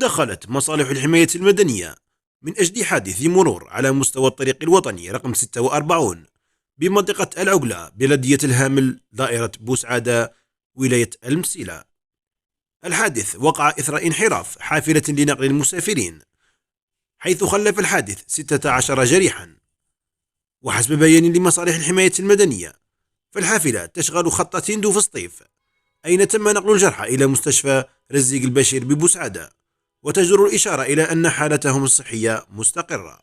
تدخلت مصالح الحماية المدنية من أجل حادث مرور على مستوى الطريق الوطني رقم 46 بمنطقة العقلة بلدية الهامل دائرة بوسعادة ولاية المسيلة. الحادث وقع إثر انحراف حافلة لنقل المسافرين، حيث خلف الحادث 16 جريحا. وحسب بيان لمصالح الحماية المدنية، فالحافلة تشغل خط تندو فسطيف، أين تم نقل الجرحى إلى مستشفى رزيق البشير ببوسعادة، وتجدر الإشارة إلى أن حالتهم الصحية مستقرة.